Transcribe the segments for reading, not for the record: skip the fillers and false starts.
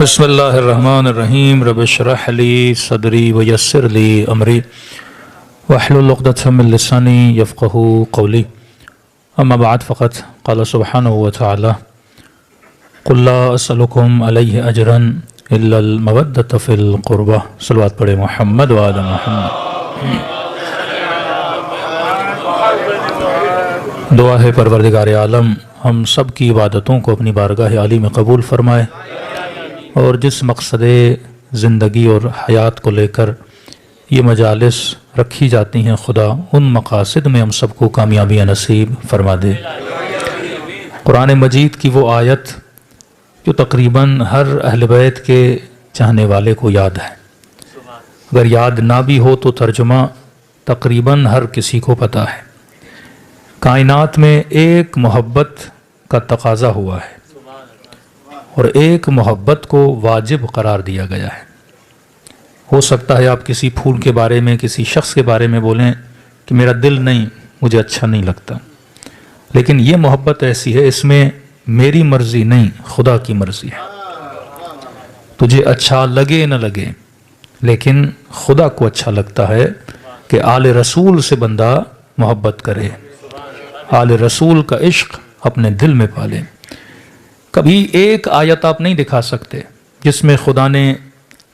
बिस्मिल्लाहिर्रहमानिर्रहीम रब्बिश्रह ली सदरी वयस्सिर ली अमरी वहलुल उक़दतम मिन लिसानी यफ़क़हू क़ौली अम्मा बअद फ़क़द क़ाल सुब्हानहु व तआला क़ुल ला असअलुकुम अलैहि अजरन इल्लल मवद्दत फ़िल क़ुरबा। सल्लल्लाहु पढ़े मोहम्मद व आले मोहम्मद। दुआ है परवरदिगार आलम हम सब की इबादतों को अपनी बारगाह आली में कबूल फ़रमाए और जिस मकसद ज़िंदगी और हयात को लेकर ये मजालिस रखी जाती हैं खुदा उन मकासद में हम सबको कामयाबी नसीब फरमा दे। कुरान मजीद की वो आयत जो तकरीबन हर अहल बैत के चाहने वाले को याद है, अगर याद ना भी हो तो तर्जुमा तकरीबन हर किसी को पता है। कायनात में एक मोहब्बत का तकाज़ा हुआ है और एक मोहब्बत को वाजिब करार दिया गया है। हो सकता है आप किसी फूल के बारे में, किसी शख्स के बारे में बोलें कि मेरा दिल नहीं, मुझे अच्छा नहीं लगता, लेकिन ये मोहब्बत ऐसी है इसमें मेरी मर्जी नहीं, खुदा की मर्जी है। तुझे अच्छा लगे न लगे, लेकिन खुदा को अच्छा लगता है कि आले रसूल से बंदा मोहब्बत करे, आले रसूल का इश्क अपने दिल में पाले। कभी एक आयत आप नहीं दिखा सकते जिसमें खुदा ने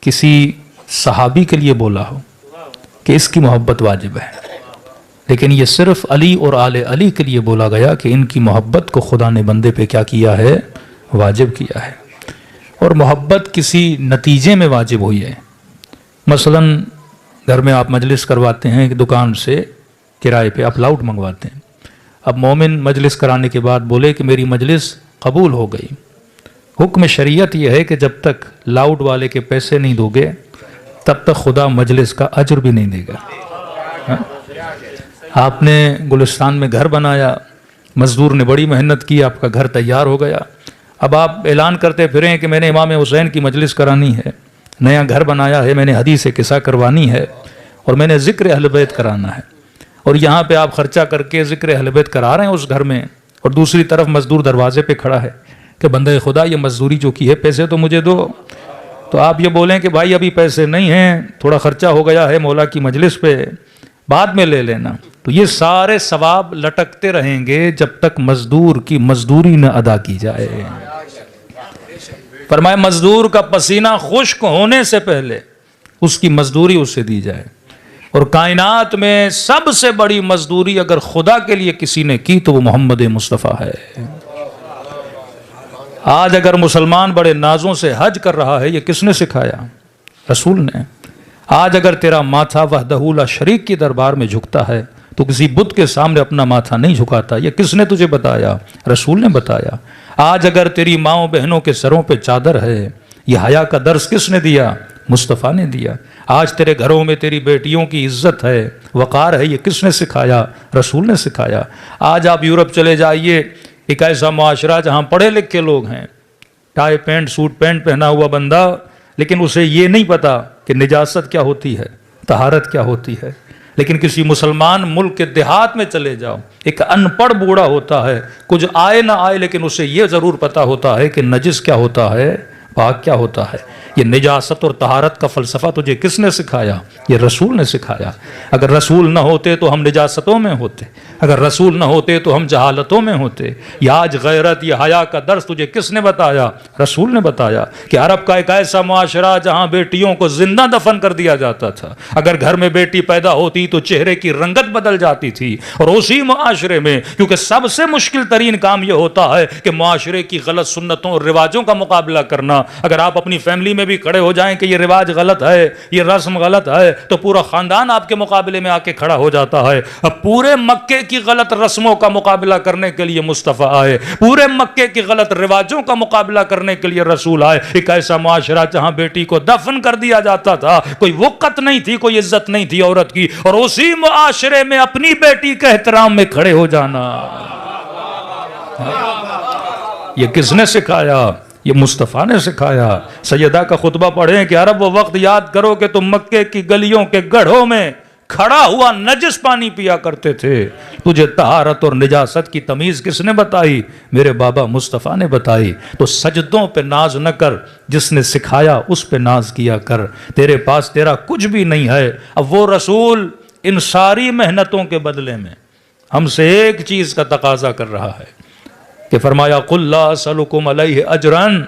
किसी सहाबी के लिए बोला हो कि इसकी मोहब्बत वाजिब है, लेकिन ये सिर्फ अली और आले अली के लिए बोला गया कि इनकी मोहब्बत को खुदा ने बंदे पे क्या किया है, वाजिब किया है। और मोहब्बत किसी नतीजे में वाजिब हुई है। मसलन घर में आप मजलिस करवाते हैं कि दुकान से किराए पे आप लाउड मंगवाते हैं। अब मोमिन मजलिस कराने के बाद बोले कि मेरी मजलिस कबूल हो गई। हुक्म शरीयत यह है कि जब तक लाउड वाले के पैसे नहीं दोगे तब तक खुदा मजलिस का अजर भी नहीं देगा। हा? आपने गुलिस्तान में घर बनाया, मजदूर ने बड़ी मेहनत की, आपका घर तैयार हो गया। अब आप ऐलान करते फिरें कि मैंने इमाम हुसैन की मजलिस करानी है, नया घर बनाया है, मैंने हदीस किस्सा करवानी है और मैंने ज़िक्र अहल बैत कराना है। और यहाँ पे आप खर्चा करके ज़िक्र अहल बैत करा रहे हैं उस घर में, और दूसरी तरफ मजदूर दरवाजे पे खड़ा है कि बंदे खुदा ये मजदूरी जो की है पैसे तो मुझे दो। तो आप ये बोलें कि भाई अभी पैसे नहीं हैं, थोड़ा खर्चा हो गया है मौला की मजलिस पे, बाद में ले लेना। तो ये सारे सवाब लटकते रहेंगे जब तक मजदूर की मजदूरी न अदा की जाए। फरमाए मजदूर का पसीना खुश्क होने से पहले उसकी मजदूरी उससे दी जाए। और कायनात में सबसे बड़ी मजदूरी अगर खुदा के लिए किसी ने की तो वो मोहम्मद मुस्तफ़ा है। आज अगर मुसलमान बड़े नाजों से हज कर रहा है, ये किसने सिखाया? रसूल ने। आज अगर तेरा माथा वहदहू ला शरीक की दरबार में झुकता है तो किसी बुत के सामने अपना माथा नहीं झुकाता, ये किसने तुझे बताया? रसूल ने बताया। आज अगर तेरी माओ बहनों के सरों पे चादर है, ये हया का दर्स किसने दिया? मुस्तफ़ा ने दिया। आज तेरे घरों में तेरी बेटियों की इज्जत है, वक़ार है, ये किसने सिखाया? रसूल ने सिखाया। आज आप यूरोप चले जाइए, एक ऐसा मुआशरा जहाँ पढ़े लिखे लोग हैं, टाई पैंट सूट पैंट पहना हुआ बंदा, लेकिन उसे ये नहीं पता कि निजासत क्या होती है, तहारत क्या होती है। लेकिन किसी मुसलमान मुल्क के देहात में चले जाओ, एक अनपढ़ बूढ़ा होता है, कुछ आए ना आए, लेकिन उसे ये ज़रूर पता होता है कि नजिस क्या होता है, पाक क्या होता है। ये निजासत और तहारत का फ़लसफ़ा तुझे किसने सिखाया? ये रसूल ने सिखाया। अगर रसूल न होते तो हम निजासतों में होते, अगर रसूल न होते तो हम जहालतों में होते। ये आज गैरत, ये हया का दर्स तुझे किसने बताया? रसूल ने बताया कि अरब का एक ऐसा मुआशरा जहाँ बेटियों को जिंदा दफन कर दिया जाता था। अगर घर में बेटी पैदा होती तो चेहरे की रंगत बदल जाती थी। और उसी मुआशरे में, क्योंकि सबसे मुश्किल तरीन काम यह होता है कि मुआशरे की गलत सुन्नतों और रिवाजों का मुकाबला करना। अगर आप अपनी फैमिली में भी खड़े हो जाएं कि ये रिवाज गलत है, ये रस्म गलत है, तो पूरा खानदान आपके मुकाबले में आके खड़ा हो जाता है। अब पूरे मक्के की गलत रस्मों का मुकाबला करने के लिए मुस्तफ़ा आए, पूरे मक्के की गलत रिवाजों का मुकाबला करने के लिए रसूल आए। एक ऐसा मुआशरा जहां बेटी को दफन कर दिया जाता था, कोई वक़्त नहीं थी, कोई इज्जत नहीं थी औरत की, और उसी मुआशरे में अपनी बेटी के एहतराम में खड़े हो जाना, ये किसने सिखाया? ये मुस्तफ़ा ने सिखाया। सैयदा का खुतबा पढ़ें कि अरब वो वक्त याद करो कि तुम मक्के की गलियों के गढ़ों में खड़ा हुआ नजस पानी पिया करते थे। तुझे तहारत और निजासत की तमीज़ किसने बताई? मेरे बाबा मुस्तफ़ा ने बताई। तो सजदों पे नाज न कर, जिसने सिखाया उस पे नाज किया कर। तेरे पास तेरा कुछ भी नहीं है। अब वो रसूल इन सारी मेहनतों के बदले में हमसे एक चीज़ का तकाजा कर रहा है कि फरमाया कुल ला असलुकुम अलैहि अजरन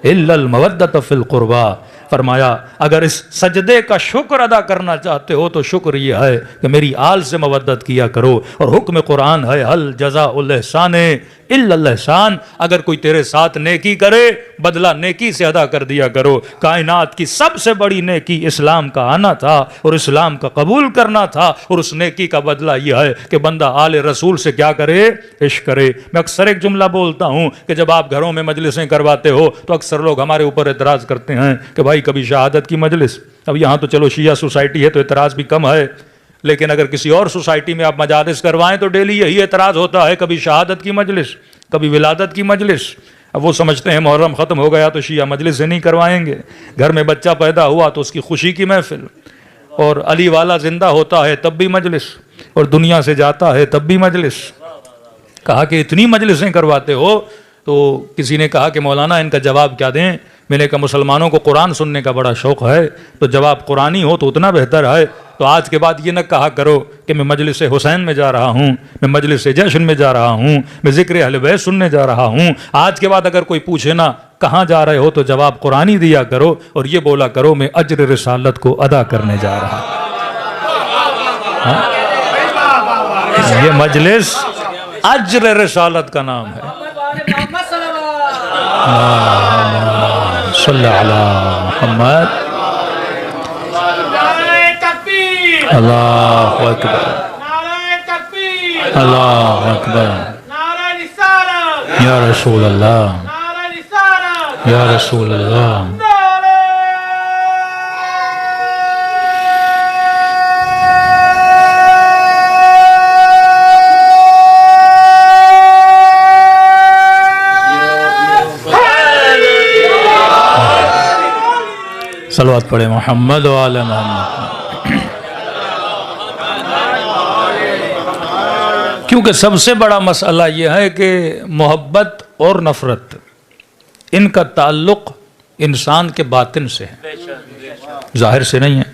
इल्लल मवद्दत फिल कुर्बा। फरमाया अगर इस सजदे का शुक्र अदा करना चाहते हो तो शुक्र ये है कि मेरी आल से मवद्दत किया करो। और हुक्म कुरान है हल जज़ाउल एहसान इल्लल एहसान। अगर कोई तेरे साथ नेकी करे बदला नेकी से अदा कर दिया करो। कायनात की सबसे बड़ी नेकी इस्लाम का आना था और इस्लाम का कबूल करना था। और उस नेकी का बदला यह है कि बंदा आले रसूल से क्या करे? इश्क करे। मैं अक्सर एक जुमला बोलता हूँ कि जब आप घरों में मजलिसें करवाते हो तो अक्सर लोग हमारे ऊपर एतराज़ करते हैं कि भाई कभी शहादत की मजलिस। अब यहाँ तो चलो शिया सोसाइटी है तो एतराज़ भी कम है, लेकिन अगर किसी और सोसाइटी में आप मजालिस करवाएं तो डेली यही एतराज़ होता है, कभी शहादत की मजलिस, कभी विलादत की मजलिस। अब वो समझते हैं मुहर्रम ख़त्म हो गया तो शिया मजलिस से नहीं करवाएंगे। घर में बच्चा पैदा हुआ तो उसकी खुशी की महफिल, और अली वाला ज़िंदा होता है तब भी मजलिस, और दुनिया से जाता है तब भी मजलिस। कहा कि इतनी मजलिसें करवाते हो, तो किसी ने कहा कि मौलाना इनका जवाब क्या दें। मैंने कहा मुसलमानों को कुरान सुनने का बड़ा शौक़ है, तो जवाब कुरानी हो तो उतना बेहतर है। तो आज के बाद ये न कहा करो कि मैं मजलिस हुसैन में जा रहा हूँ, मैं मजलिस जश्न में जा रहा हूँ, मैं ज़िक्र अहले बैत सुनने जा रहा हूँ। आज के बाद अगर कोई पूछे ना कहाँ जा रहे हो तो जवाब कुरानी दिया करो, और ये बोला करो मैं अज्र रिसालत को अदा करने जा रहा हूँ। ये मजलिस अज्र रिसालत का नाम है। सल्लल्लाहु अलैहि मुहम्मद। अल्लाहु अकबर, अल्लाहु अकबर। या रसूल अल्लाह, या रसूल अल्लाह। सलवात पढ़े मोहम्मद व आले मोहम्मद। क्योंकि सबसे बड़ा मसला यह है कि मोहब्बत और नफ़रत इनका ताल्लुक़ इंसान के बातिन से है, ज़ाहिर से नहीं है।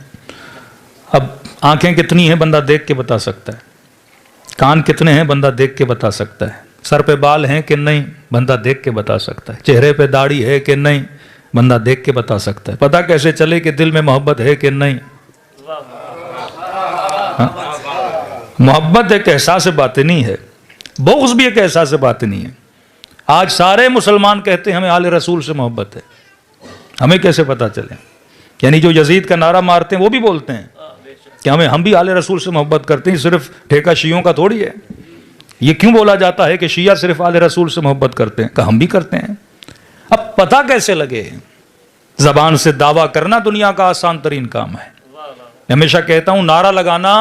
अब आंखें कितनी हैं बंदा देख के बता सकता है, कान कितने हैं बंदा देख के बता सकता है, सर पे बाल हैं कि नहीं बंदा देख के बता सकता है, चेहरे पे दाढ़ी है कि नहीं बंदा देख के बता सकता है। पता कैसे चले कि दिल में मोहब्बत है कि नहीं? मोहब्बत एक एहसास बातिनी है, बुग़्ज़ भी एक एहसास बातिनी है। आज सारे मुसलमान कहते हैं हमें आले रसूल से मोहब्बत है, हमें कैसे पता चले? यानी जो यजीद का नारा मारते हैं वो भी बोलते हैं कि हम भी आले रसूल से मोहब्बत करते हैं, सिर्फ ठेका शियों का थोड़ी है। ये क्यों बोला जाता है कि शिया सिर्फ आले रसूल से मोहब्बत करते हैं? हम भी करते हैं। अब पता कैसे लगे? ज़बान से दावा करना दुनिया का आसान तरीन काम है। मैं हमेशा कहता हूँ नारा लगाना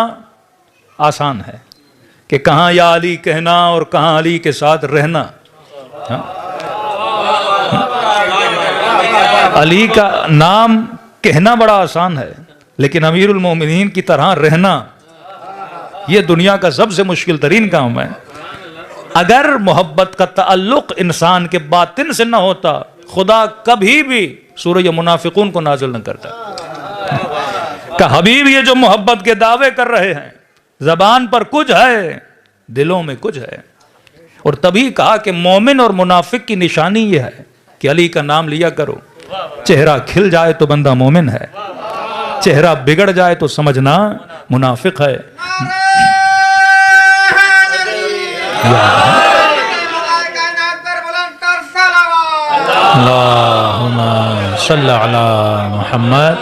आसान है कि कहाँ या अली कहना और कहाँ अली के साथ रहना। अली का नाम कहना बड़ा आसान है, लेकिन अमीरुल मोमिनीन की तरह रहना ये दुनिया का सबसे मुश्किल तरीन काम है। अगर मोहब्बत का ताल्लुक इंसान के बातिन से न होता, खुदा कभी भी सूरह मुनाफिकून को नाजिल न करता। का हबीब ये जो मोहब्बत के दावे कर रहे हैं, जबान पर कुछ है, दिलों में कुछ है। और तभी कहा कि मोमिन और मुनाफिक की निशानी यह है कि अली का नाम लिया करो। चेहरा खिल जाए तो बंदा मोमिन है, चेहरा बिगड़ जाए तो समझना मुनाफिक है। अल्लाहुम्मा सल्ली अला मुहम्मद।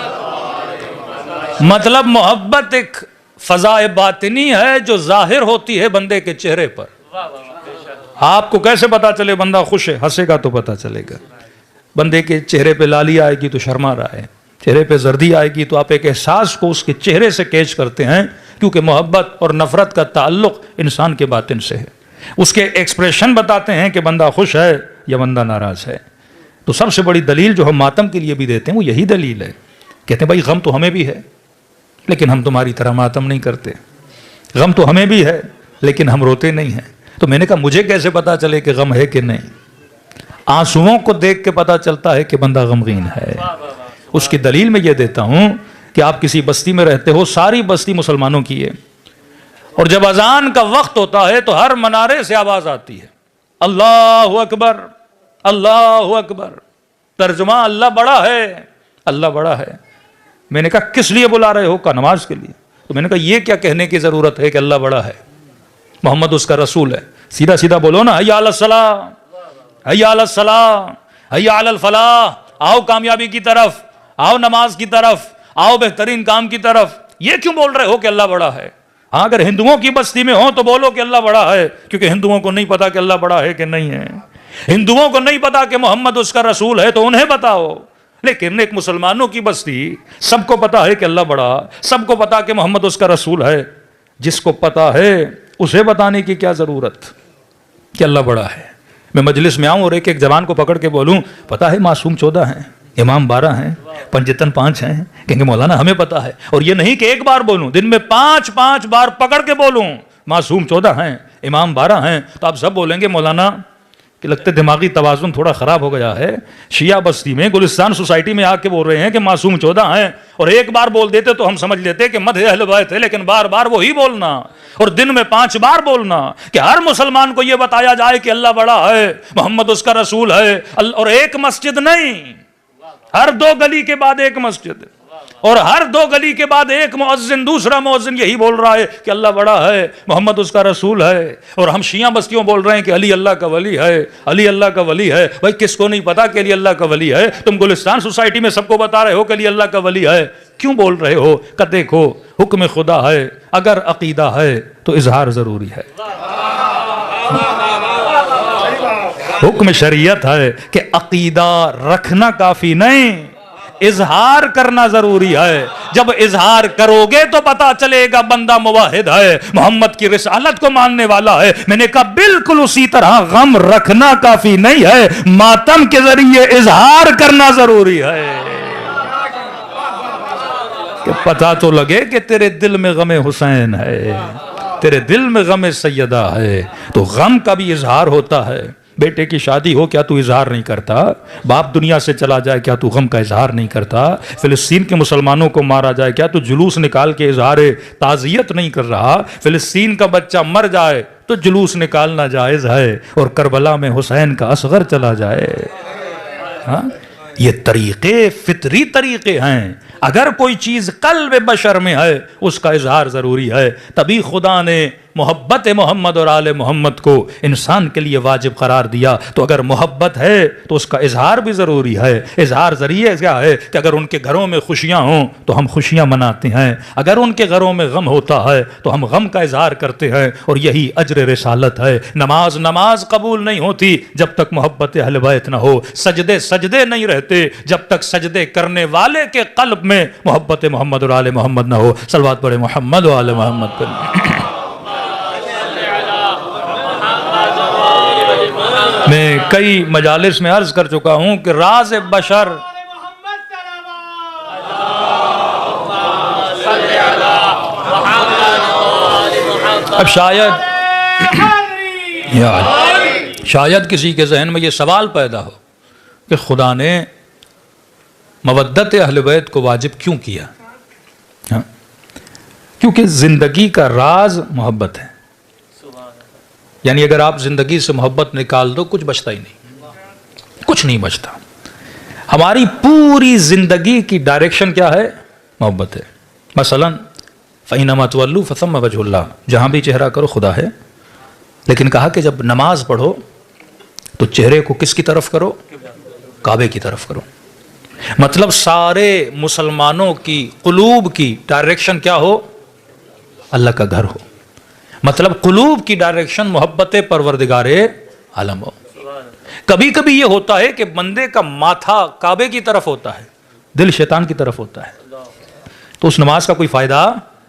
मतलब मोहब्बत एक फज़ाए बातिनी है जो जाहिर होती है बंदे के चेहरे पर। आपको कैसे पता चले बंदा खुश है? हंसेगा तो पता चलेगा। बंदे के चेहरे पे लाली आएगी तो शर्मा रहा है, चेहरे पे जर्दी आएगी तो आप एक एहसास को उसके चेहरे से कैच करते हैं, क्योंकि मोहब्बत और नफरत का ताल्लुक इंसान के बातिन से है। उसके एक्सप्रेशन बताते हैं कि बंदा खुश है या बंदा नाराज है। तो सबसे बड़ी दलील जो हम मातम के लिए भी देते हैं वो यही दलील है। कहते हैं भाई गम तो हमें भी है, लेकिन हम तुम्हारी तरह मातम नहीं करते। गम तो हमें भी है लेकिन हम रोते नहीं हैं। तो मैंने कहा मुझे कैसे पता चले कि गम है कि नहीं? आंसुओं को देख के पता चलता है कि बंदा गमगीन है। उसकी दलील मैं ये देता हूं कि आप किसी बस्ती में रहते हो, सारी बस्ती मुसलमानों की है, और जब अजान का वक्त होता है तो हर मनारे से आवाज आती है, अल्लाह अकबर, अल्लाह अकबर। तर्जुमा, अल्लाह बड़ा है, अल्लाह बड़ा है। मैंने कहा किस लिए बुला रहे हो? का नमाज के लिए। तो मैंने कहा ये क्या कहने की जरूरत है कि अल्लाह बड़ा है, मोहम्मद उसका रसूल है। सीधा सीधा बोलो ना, हय्या अलस सलाह, हय्या अलस सलाह, हय्या अलल फलाह। आओ कामयाबी की तरफ, आओ नमाज की तरफ, आओ बेहतरीन काम की तरफ। ये क्यों बोल रहे हो कि अल्लाह बड़ा है? हाँ, अगर हिंदुओं की बस्ती में हो तो बोलो कि अल्लाह बड़ा है, क्योंकि हिंदुओं को नहीं पता कि अल्लाह बड़ा है कि नहीं है। हिंदुओं को नहीं पता कि मोहम्मद उसका रसूल है, तो उन्हें बताओ। लेकिन एक मुसलमानों की बस्ती, सबको पता है कि अल्लाह बड़ा, सबको पता कि मोहम्मद उसका रसूल है। जिसको पता है उसे बताने की क्या जरूरत कि अल्लाह बड़ा है। मैं मजलिस में आऊं और एक एक जवान को पकड़ के बोलूं, पता है मासूम 14 हैं, इमाम 12 हैं, पंजतन 5 हैं, कहेंगे मौलाना हमें पता है। और ये नहीं कि एक बार बोलूं, दिन में 5-5 बार पकड़ के बोलूं मासूम 14 हैं, इमाम 12 हैं, तो आप सब बोलेंगे मौलाना कि लगता है दिमागी तवाजुन थोड़ा खराब हो गया है। शिया बस्ती में, गुलिस्तान सोसाइटी में आके बोल रहे हैं कि मासूम 14 हैं, और एक बार बोल देते तो हम समझ लेते कि मदह अहले बैत है, लेकिन बार बार वही बोलना और दिन में 5 बार बोलना कि हर मुसलमान को यह बताया जाए कि अल्लाह बड़ा है, मोहम्मद उसका रसूल है। और एक मस्जिद नहीं, हर 2 गली के बाद एक मस्जिद, और हर 2 गली के बाद एक मुअज्जिन, दूसरा मुअज्जिन यही बोल रहा है कि अल्लाह बड़ा है, मोहम्मद उसका रसूल है। और हम शिया बस्तियों बोल रहे हैं कि अली अल्लाह का वली है, अली अल्लाह का वली है। भाई किसको नहीं पता कि अली अल्लाह का वली है? तुम गुलिस्तान सोसाइटी में सबको बता रहे हो कि अली अल्लाह का वली है, क्यों बोल रहे हो? कि देखो हुक्म खुदा है, अगर अकीदा है तो इजहार जरूरी है। हुक्म शरीयत है कि अकीदा रखना काफी नहीं, इजहार करना जरूरी है। जब इजहार करोगे तो पता चलेगा बंदा मुवाहिद है, मोहम्मद की रिसालत को मानने वाला है। मैंने कहा बिल्कुल उसी तरह गम रखना काफी नहीं है, मातम के जरिए इजहार करना जरूरी है कि पता तो लगे कि तेरे दिल में गम हुसैन है, तेरे दिल में गम सैयदा है। तो गम का भी इजहार होता है। बेटे की शादी हो, क्या तू इजहार नहीं करता? बाप दुनिया से चला जाए, क्या तू गम का इजहार नहीं करता? फिलिस्तीन के मुसलमानों को मारा जाए, क्या तू जुलूस निकाल के इजहार ताज़ियत नहीं कर रहा? फिलिस्तीन का बच्चा मर जाए तो जुलूस निकालना जायज़ है, और करबला में हुसैन का असगर चला जाए। हाँ, ये तरीके फितरी तरीके हैं। अगर कोई चीज कल्ब बशर में है उसका इजहार जरूरी है। तभी खुदा ने मोहब्बत मोहम्मद और आले मोहम्मद को इंसान के लिए वाजिब करार दिया। तो अगर मोहब्बत है तो उसका इजहार भी ज़रूरी है। इजहार ज़रिए क्या है कि अगर उनके घरों में खुशियाँ हों तो हम खुशियाँ मनाते हैं, अगर उनके घरों में गम होता है तो हम गम का इजहार करते हैं, और यही अज्र रिसालत है। नमाज कबूल नहीं होती जब तक मोहब्बत अहले बैत न हो, सजदे नहीं रहते जब तक सजदे करने वाले के कल्ब में मोहब्बत मोहम्मद और आले मोहम्मद न हो। सलवात पढ़े मोहम्मद और आले मोहम्मद पर। मैं कई मजालिस में अर्ज कर चुका हूं कि राज बशर अब शायद किसी के जहन में यह सवाल पैदा हो कि खुदा ने मवद्दत अहले बैत को वाजिब क्यों किया? हाँ? क्योंकि जिंदगी का राज मोहब्बत है। यानी अगर आप जिंदगी से मोहब्बत निकाल दो कुछ बचता ही नहीं, कुछ नहीं बचता। हमारी पूरी जिंदगी की डायरेक्शन क्या है? मोहब्बत है। मसलन फ़इन्नमा तुवल्लू फ़सम्मा वजहुल्लाह, जहां भी चेहरा करो खुदा है। लेकिन कहा कि जब नमाज पढ़ो तो चेहरे को किसकी तरफ करो? काबे की तरफ करो। मतलब सारे मुसलमानों की कुलूब की डायरेक्शन क्या हो? अल्लाह का घर हो। मतलब कुलूब की डायरेक्शन मोहब्बत परवरदिगारे आलम हो। कभी कभी ये होता है कि बंदे का माथा काबे की तरफ होता है, दिल शैतान की तरफ होता है, तो उस नमाज का कोई फायदा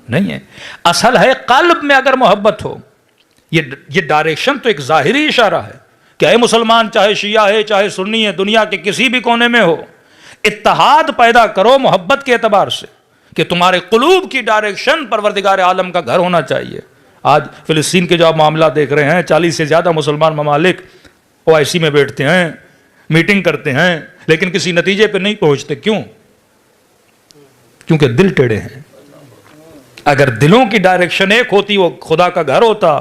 नहीं है। असल है कल्ब में अगर मोहब्बत हो। ये डायरेक्शन तो एक जाहिरी इशारा है कि ऐ मुसलमान, चाहे शिया है चाहे सुन्नी है, दुनिया के किसी भी कोने में हो, इत्तेहाद पैदा करो मोहब्बत के एतबार से कि तुम्हारे कुलूब की डायरेक्शन परवरदिगार आलम का घर होना चाहिए। आज फिलिस्तीन के जो आप मामला देख रहे हैं, 40 से ज़्यादा मुसलमान ममालिक OIC में बैठते हैं, मीटिंग करते हैं, लेकिन किसी नतीजे पर नहीं पहुंचते। क्यों? क्योंकि दिल टेढ़े हैं। अगर दिलों की डायरेक्शन एक होती, वो खुदा का घर होता,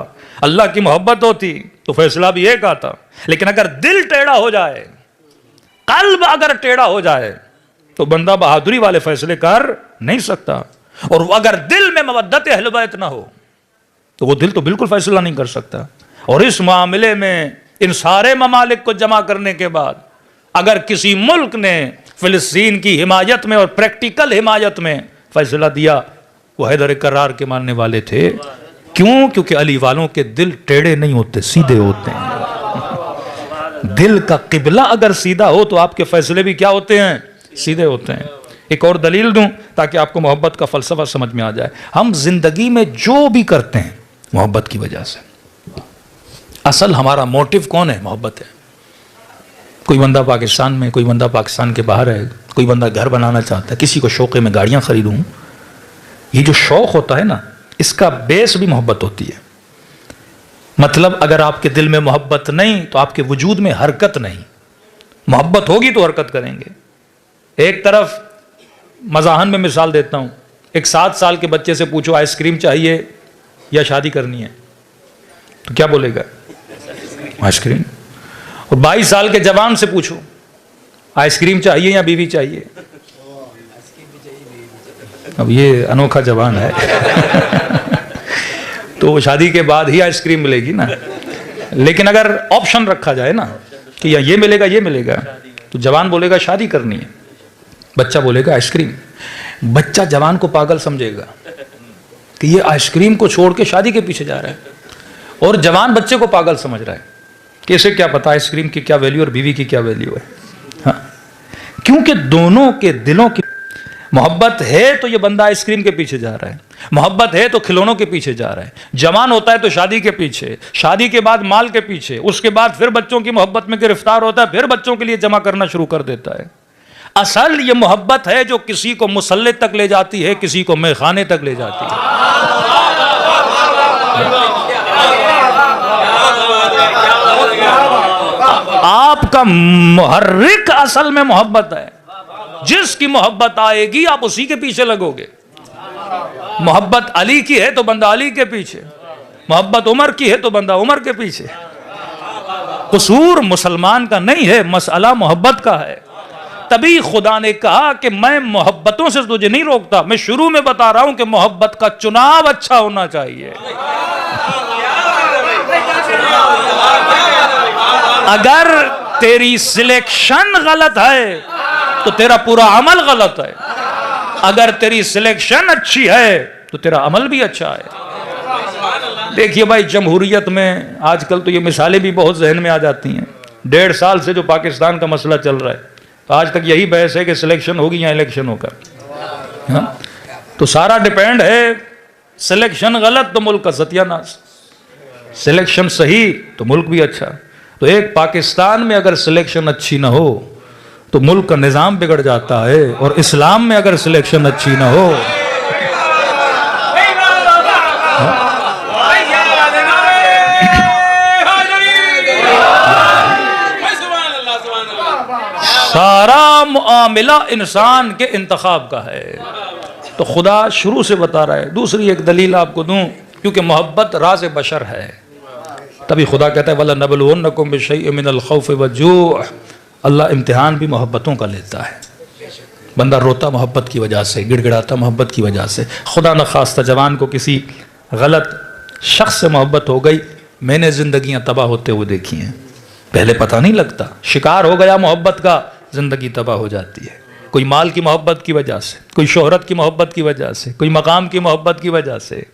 अल्लाह की मोहब्बत होती, तो फैसला भी एक आता। लेकिन अगर दिल टेढ़ा हो जाए, कल्ब अगर टेढ़ा हो जाए, तो बंदा बहादुरी वाले फैसले कर नहीं सकता। और अगर दिल में मवद्दत अहले बैत ना हो, तो वो दिल तो बिल्कुल फैसला नहीं कर सकता। और इस मामले में इन सारे ममालिक को जमा करने के बाद अगर किसी मुल्क ने फिलिस्तीन की हिमायत में और प्रैक्टिकल हिमायत में फैसला दिया, वो हैदर करार के मानने वाले थे। क्यों? क्योंकि अली वालों के दिल टेढ़े नहीं होते, सीधे होते हैं। दिल का किबला अगर सीधा हो तो आपके फैसले भी क्या होते हैं? सीधे होते हैं। एक और दलील दूं ताकि आपको मोहब्बत का फलसफा समझ में आ जाए। हम जिंदगी में जो भी करते हैं मोहब्बत की वजह से। असल हमारा मोटिव कौन है? मोहब्बत है। कोई बंदा पाकिस्तान में, कोई बंदा पाकिस्तान के बाहर है, कोई बंदा घर बनाना चाहता है, किसी को शौक़ में गाड़ियां खरीदूं। ये जो शौक़ होता है ना, इसका बेस भी मोहब्बत होती है। मतलब अगर आपके दिल में मोहब्बत नहीं तो आपके वजूद में हरकत नहीं। मोहब्बत होगी तो हरकत करेंगे। एक तरफ मज़ाहन में मिसाल देता हूं, एक 7 साल के बच्चे से पूछो आइसक्रीम चाहिए या शादी करनी है, तो क्या बोलेगा? आइसक्रीम। और 22 साल के जवान से पूछो आइसक्रीम चाहिए या बीवी चाहिए, अब ये अनोखा जवान है तो शादी के बाद ही आइसक्रीम मिलेगी ना। लेकिन अगर ऑप्शन रखा जाए ना कि या ये मिलेगा ये मिलेगा, तो जवान बोलेगा शादी करनी है, बच्चा बोलेगा आइसक्रीम। बच्चा जवान को पागल समझेगा कि ये आइसक्रीम को छोड़ के शादी के पीछे जा रहा है, और जवान बच्चे को पागल समझ रहा है कि इसे क्या पता आइसक्रीम की क्या वैल्यू और बीवी की क्या वैल्यू है। हाँ, क्योंकि दोनों के दिलों की मोहब्बत है तो ये बंदा आइसक्रीम के पीछे जा रहा है, मोहब्बत है तो खिलौनों के पीछे जा रहा है। जवान होता है तो शादी के पीछे, शादी के बाद माल के पीछे, उसके बाद फिर बच्चों की मोहब्बत में गिरफ्तार होता है, फिर बच्चों के लिए जमा करना शुरू कर देता है। असल ये मोहब्बत है जो किसी को मुसल्ले तक ले जाती है, किसी को मैखाने तक ले जाती है। आपका मुहर्रिक असल में मोहब्बत है। जिसकी मोहब्बत आएगी आप उसी के पीछे लगोगे। मोहब्बत अली की है तो बंदा अली के पीछे, मोहब्बत उमर की है तो बंदा उमर के पीछे। कसूर मुसलमान का नहीं है, मसला मोहब्बत का है। तभी खुदा ने कहा कि मैं मोहब्बतों से तुझे नहीं रोकता, मैं शुरू में बता रहा हूं कि मोहब्बत का चुनाव अच्छा होना चाहिए। अगर तेरी सिलेक्शन गलत है तो तेरा पूरा अमल गलत है, अगर तेरी सिलेक्शन अच्छी है तो तेरा अमल भी अच्छा है। देखिए भाई, जमहूरियत में आजकल तो ये मिसालें भी बहुत जहन में आ जाती हैं। 1.5 साल से जो पाकिस्तान का मसला चल रहा है, तो आज तक यही बहस है कि सिलेक्शन होगी या इलेक्शन होगा। हाँ? तो सारा डिपेंड है, सिलेक्शन गलत तो मुल्क का सत्यानाश, सिलेक्शन सही तो मुल्क भी अच्छा। तो एक पाकिस्तान में अगर सिलेक्शन अच्छी ना हो तो मुल्क का निज़ाम बिगड़ जाता है, और इस्लाम में अगर सिलेक्शन अच्छी ना हो सारा मुआमिला इंसान के इंतखाब का है। तो खुदा शुरू से बता रहा है। दूसरी एक दलील आपको दूं, क्योंकि मोहब्बत राज बशर है, तभी खुदा कहता है वला नबलुवन्नकुम बिशैइन मिनल खौफ वज्जूअ। अल्लाह इम्तिहान भी मोहब्बतों का लेता है। बंदा रोता मोहब्बत की वजह से, गिड़गिड़ाता मोहब्बत की वजह से। खुदा न खास्ता जवान को किसी गलत शख्स से मोहब्बत हो गई, मैंने जिंदगियां तबाह होते हुए देखी हैं। पहले पता नहीं लगता, शिकार हो गया मोहब्बत का, जिंदगी तबाह हो जाती है। कोई माल की मोहब्बत की वजह से, कोई शोहरत की मोहब्बत की वजह से, कोई मकाम की मोहब्बत की वजह से।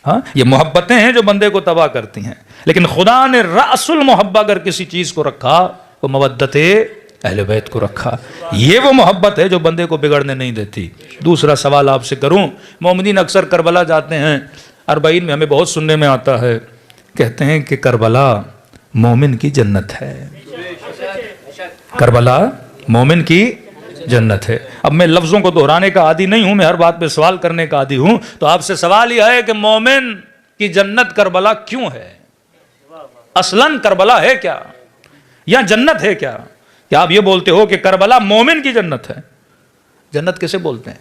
हाँ, ये मोहब्बतें हैं जो बंदे को तबाह करती हैं। लेकिन खुदा ने रासुल मोहब्बत अगर किसी चीज को रखा, वो मवद्दते अहले बैत को रखा। ये वो मोहब्बत है जो बंदे को बिगड़ने नहीं देती। दूसरा सवाल आपसे करूं, मोमिनीन अक्सर करबला जाते हैं, 40 में हमें बहुत सुनने में आता है, कहते हैं कि करबला मोमिन की जन्नत है। करबला मोमिन की जन्नत है। अब मैं लफ्ज़ों को दोहराने का आदी नहीं हूं, मैं हर बात पे सवाल करने का आदी हूं। तो आपसे सवाल यह है कि मोमिन की जन्नत करबला क्यों है? असलन करबला है क्या या जन्नत है क्या? क्या आप ये बोलते हो कि करबला मोमिन की जन्नत है? जन्नत किसे बोलते हैं?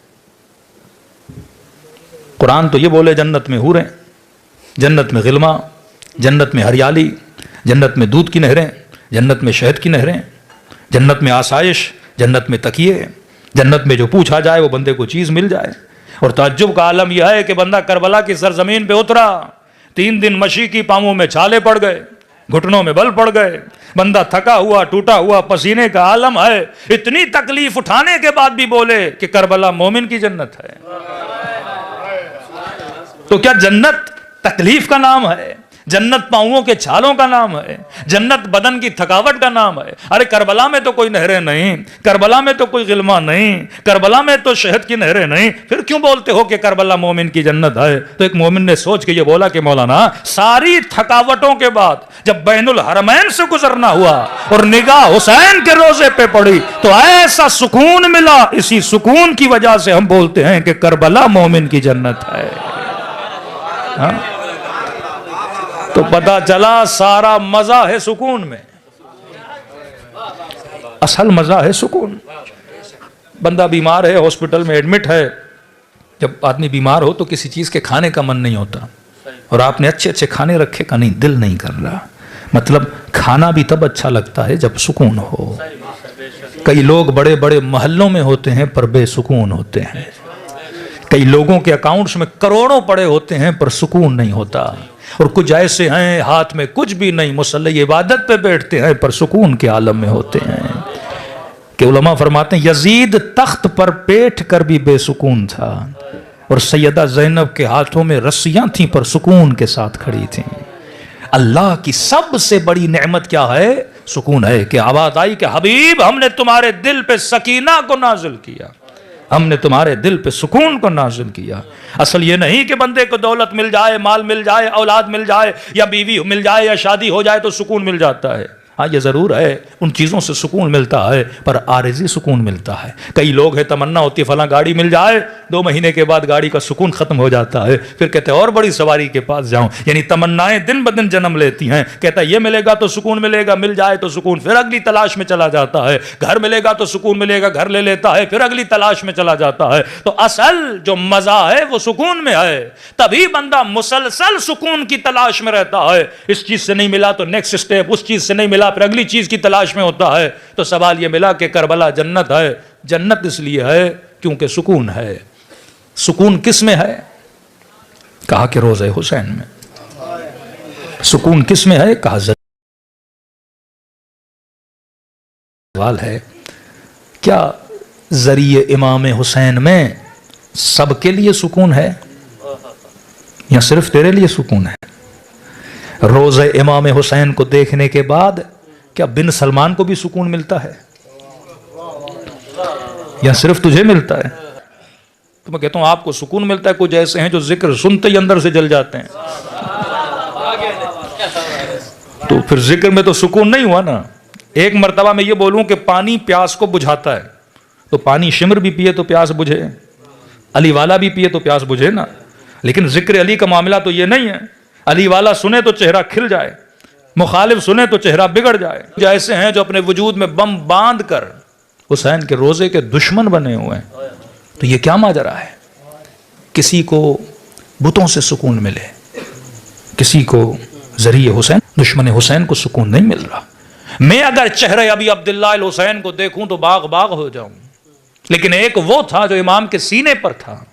कुरान तो ये बोले जन्नत में हूरें, जन्नत में गिल्मा, जन्नत में हरियाली, जन्नत में दूध की नहरें, जन्नत में शहद की नहरें, जन्नत में आसाइश, जन्नत में तकिए, जन्नत में जो पूछा जाए वो बंदे को चीज़ मिल जाए। और ताज्जुब का आलम यह है कि बंदा करबला की सरजमीन पे उतरा, 3 दिन मशी की पाँवों में छाले पड़ गए, घुटनों में बल पड़ गए, बंदा थका हुआ टूटा हुआ पसीने का आलम है, इतनी तकलीफ उठाने के बाद भी बोले कि करबला मोमिन की जन्नत है। तो क्या जन्नत तकलीफ का नाम है? जन्नत पाँवों के छालों का नाम है? जन्नत बदन की थकावट का नाम है? अरे करबला में तो कोई नहरें नहीं, करबला में तो कोई गिल्मा नहीं, करबला में तो शहद की नहरें नहीं, फिर क्यों बोलते हो कि करबला मोमिन की जन्नत है? तो एक मोमिन ने सोच के ये बोला कि मौलाना, सारी थकावटों के बाद जब बैनुल हरमैन से गुजरना हुआ और निगाह हुसैन के रोजे पे पड़ी तो ऐसा सुकून मिला, इसी सुकून की वजह से हम बोलते हैं कि करबला मोमिन की जन्नत है। हाँ? तो पता चला सारा मजा है सुकून में, असल मजा है सुकून। बंदा बीमार है, हॉस्पिटल में एडमिट है, जब आदमी बीमार हो तो किसी चीज के खाने का मन नहीं होता, और आपने अच्छे अच्छे खाने रखे का नहीं, दिल नहीं कर रहा। मतलब खाना भी तब अच्छा लगता है जब सुकून हो। कई लोग बड़े बड़े महलों में होते हैं पर बेसुकून होते हैं, कई लोगों के अकाउंट्स में करोड़ों पड़े होते हैं पर सुकून नहीं होता, और कुछ ऐसे हैं हाथ में कुछ भी नहीं, मुसल्ले इबादत पे बैठते हैं पर सुकून के आलम में होते हैं। कि उलमा फरमाते हैं यजीद तख्त पर बैठ कर भी बेसुकून था, और सैयदा ज़ैनब के हाथों में रस्सियां थीं पर सुकून के साथ खड़ी थीं। अल्लाह की सबसे बड़ी नेमत क्या है? सुकून है। कि आवाज आई कि हबीब हमने तुम्हारे दिल पे सकीना को नाजिल किया, हमने तुम्हारे दिल पे सुकून को नाजिल किया। असल ये नहीं कि बंदे को दौलत मिल जाए, माल मिल जाए, औलाद मिल जाए, या बीवी मिल जाए, या शादी हो जाए तो सुकून मिल जाता है। हाँ ये ज़रूर है, उन चीज़ों से सुकून मिलता है, पर आरिज़ी सुकून मिलता है। कई लोग हैं तमन्ना होती है फलां गाड़ी मिल जाए, 2 महीने के बाद गाड़ी का सुकून ख़त्म हो जाता है, फिर कहते हैं और बड़ी सवारी के पास जाऊं। यानी तमन्नाएं दिन ब दिन जन्म लेती हैं। कहता है ये मिलेगा तो सुकून मिलेगा, मिल जाए तो सुकून, फिर अगली तलाश में चला जाता है। घर मिलेगा तो सुकून मिलेगा, घर ले लेता है, फिर अगली तलाश में चला जाता है। तो असल जो मज़ा है वो सुकून में है, तभी बंदा मुसलसल सुकून की तलाश में रहता है। इस चीज़ से नहीं मिला तो नेक्स्ट स्टेप, उस चीज़ से नहीं मिला फिर अगली चीज की तलाश में होता है। तो सवाल यह मिला कि करबला जन्नत है। जन्नत इसलिए है क्योंकि सुकून है। सुकून किस में है? कहा कि रोज़े हुसैन में। सुकून किस में है? कहा सवाल है क्या जरिए इमाम हुसैन में सबके लिए सुकून है या सिर्फ तेरे लिए सुकून है? रोज़े इमाम हुसैन को देखने के बाद क्या बिन सलमान को भी सुकून मिलता है या सिर्फ तुझे मिलता है? तो मैं कहता हूं आपको सुकून मिलता है। कुछ ऐसे हैं जो जिक्र सुनते ही अंदर से जल जाते हैं। तो फिर जिक्र में तो सुकून नहीं हुआ ना। एक मर्तबा मैं ये बोलूं कि पानी प्यास को बुझाता है, तो पानी शिमर भी पिए तो प्यास बुझे, अली वाला भी पिए तो प्यास बुझे ना। लेकिन जिक्र अली का मामला तो ये नहीं है। अली वाला सुने तो चेहरा खिल जाए, मुखालिफ सुने तो चेहरा बिगड़ जाए। जैसे हैं जो अपने वजूद में बम बांध कर हुसैन के रोजे के दुश्मन बने हुए हैं। तो ये क्या माजरा है? किसी को बुतों से सुकून मिले, किसी को जरिए हुसैन, दुश्मन हुसैन को सुकून नहीं मिल रहा। मैं अगर चेहरे अभी अब्दुल्लाह अल हुसैन को देखूं तो बाग बाग हो जाऊं, लेकिन एक वो था जो इमाम के सीने पर था,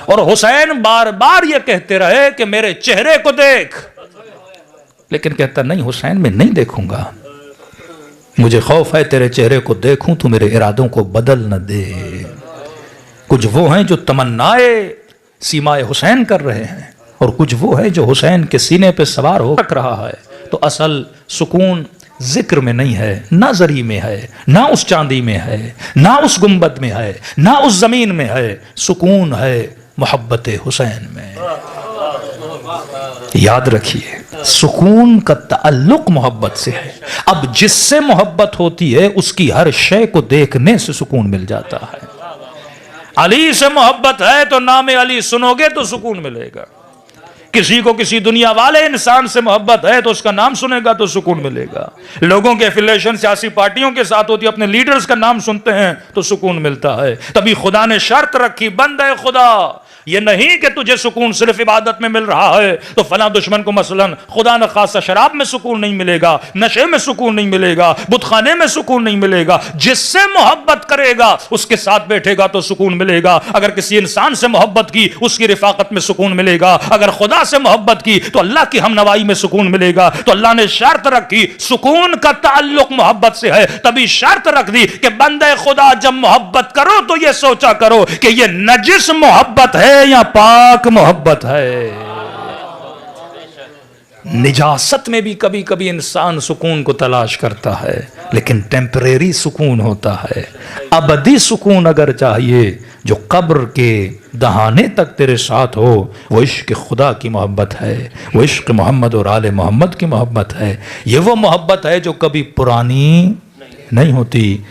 और हुसैन बार बार ये कहते रहे कि मेरे चेहरे को देख, लेकिन कहता नहीं हुसैन मैं नहीं देखूंगा, मुझे खौफ है तेरे चेहरे को देखूं तो मेरे इरादों को बदल न दे। कुछ वो हैं जो तमन्नाए सीमाए हुसैन कर रहे हैं, और कुछ वो है जो हुसैन के सीने पे सवार हो रहा है। तो असल सुकून जिक्र में नहीं है, ना जरी में है, ना उस चांदी में है, ना उस गुंबद में है, ना उस जमीन में है। सुकून है मोहब्बत हुसैन में। याद रखिए, सुकून का ताल्लुक मोहब्बत से है। अब जिससे मोहब्बत होती है उसकी हर शय को देखने से सुकून मिल जाता है। अली से मोहब्बत है तो नाम अली सुनोगे तो सुकून मिलेगा। किसी को किसी दुनिया वाले इंसान से मोहब्बत है तो उसका नाम सुनेगा तो सुकून मिलेगा। लोगों के एफिलिएशन सियासी पार्टियों के साथ होती है, अपने लीडर्स का नाम सुनते हैं तो सुकून मिलता है। तभी खुदा ने शर्त रखी, बंदे खुदा, ये नहीं कि तुझे सुकून सिर्फ इबादत में मिल रहा है तो फला दुश्मन को मसलन खुदा न खासा शराब में सुकून नहीं मिलेगा, नशे में सुकून नहीं मिलेगा, बुतखाने में सुकून नहीं मिलेगा। जिससे मोहब्बत करेगा उसके साथ बैठेगा तो सुकून मिलेगा। अगर किसी इंसान से मोहब्बत की उसकी रिफाकत में सुकून मिलेगा। अगर खुदा से मोहब्बत की तो अल्लाह की हमनवाई में सुकून मिलेगा। तो अल्लाह ने शर्त रखी, सुकून का ताल्लुक मोहब्बत से है। तभी शर्त रख दी कि बंदे खुदा जब मोहब्बत करो तो यह सोचा करो कि यह नजिस मोहब्बत है या पाक मोहब्बत है। निजासत में भी कभी कभी इंसान सुकून को तलाश करता है, लेकिन टेम्परेरी सुकून होता है। अबदी सुकून अगर चाहिए जो कब्र के दहाने तक तेरे साथ हो, वो इश्क खुदा की मोहब्बत है, वो इश्क मोहम्मद और आले मोहम्मद की मोहब्बत है। ये वो मोहब्बत है जो कभी पुरानी नहीं होती,